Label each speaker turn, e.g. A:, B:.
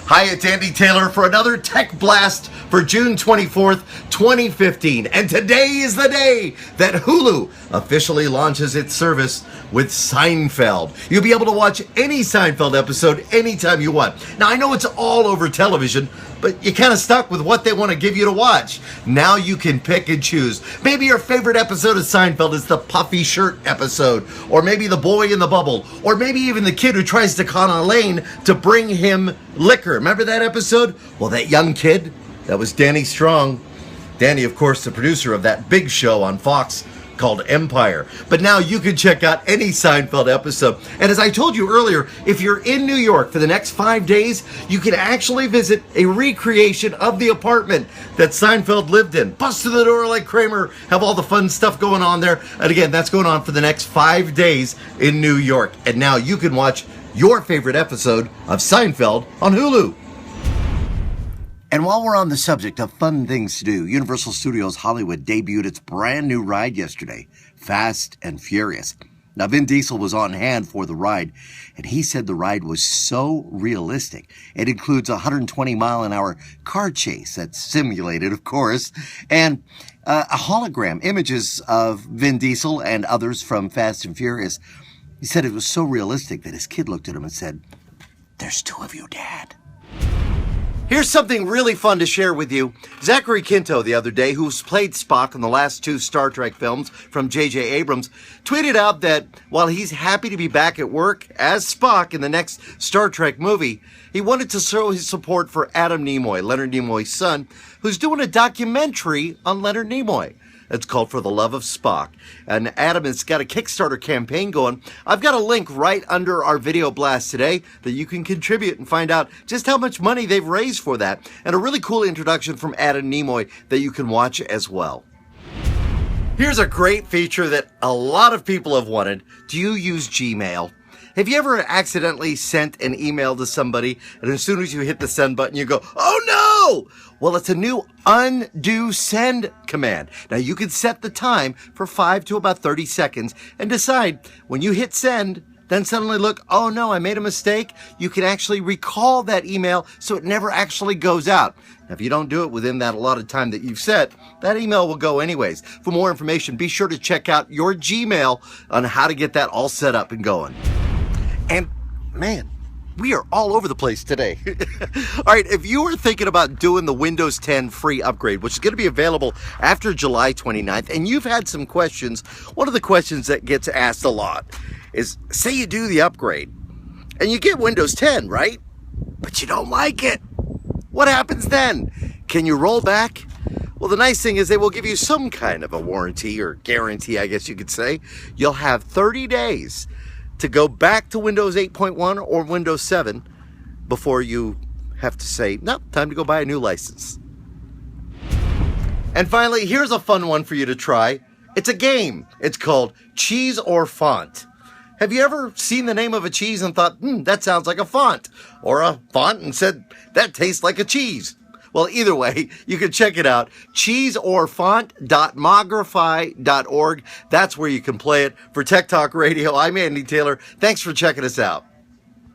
A: Hi, it's Andy Taylor for another Tech Blast for June 24th, 2015. And today is the day that Hulu officially launches its service with Seinfeld. You'll be able to watch any Seinfeld episode anytime you want. Now, I know it's all over television, but you're kind of stuck with what they want to give you to watch. Now you can pick and choose. Maybe your favorite episode of Seinfeld is the puffy shirt episode, or maybe the boy in the bubble, or maybe even the kid who tries to con Elaine to bring him liquor. Remember that episode? Well, that young kid, that was Danny Strong. Danny, of course, the producer of that big show on Fox called Empire. But now you can check out any Seinfeld episode. And as I told you earlier, if you're in New York for the next 5 days, you can actually visit a recreation of the apartment that Seinfeld lived in. Bust through the door like Kramer, have all the fun stuff going on there. And again, that's going on for the next 5 days in New York. And now you can watch your favorite episode of Seinfeld on Hulu. And while we're on the subject of fun things to do, Universal Studios Hollywood debuted its brand new ride yesterday, Fast and Furious. Now, Vin Diesel was on hand for the ride, and he said the ride was so realistic. It includes a 120-mile-an-hour car chase that's simulated, of course, and a hologram, images of Vin Diesel and others from Fast and Furious. He said it was so realistic that his kid looked at him and said, "There's two of you, Dad." Here's something really fun to share with you. Zachary Quinto the other day, who's played Spock in the last 2 Star Trek films from J.J. Abrams, tweeted out that while he's happy to be back at work as Spock in the next Star Trek movie, he wanted to show his support for Adam Nimoy, Leonard Nimoy's son, who's doing a documentary on Leonard Nimoy. It's called For the Love of Spock. And Adam has got a Kickstarter campaign going. I've got a link right under our video blast today that you can contribute and find out just how much money they've raised for that. And a really cool introduction from Adam Nimoy that you can watch as well. Here's a great feature that a lot of people have wanted. Do you use Gmail? Have you ever accidentally sent an email to somebody and as soon as you hit the send button, you go, "Oh no!" Well, it's a new undo send command. Now, you can set the time for 5 to about 30 seconds and decide when you hit send, then suddenly look, "Oh no, I made a mistake." You can actually recall that email so it never actually goes out. Now, if you don't do it within that allotted time that you've set, that email will go anyways. For more information, be sure to check out your Gmail on how to get that all set up and going. And man, we are all over the place today. All right, if you were thinking about doing the Windows 10 free upgrade, which is going to be available after July 29th, and you've had some questions, one of the questions that gets asked a lot is, say you do the upgrade, and you get Windows 10, right? But you don't like it. What happens then? Can you roll back? Well, the nice thing is they will give you some kind of a warranty or guarantee, I guess you could say. You'll have 30 days to go back to Windows 8.1 or Windows 7 before you have to say, "Nope, time to go buy a new license." And finally, here's a fun one for you to try. It's a game. It's called Cheese or Font. Have you ever seen the name of a cheese and thought, that sounds like a font? Or a font and said, that tastes like a cheese? Well, either way, you can check it out. cheeseorfont.mogrify.org. That's where you can play it. For Tech Talk Radio, I'm Andy Taylor. Thanks for checking us out.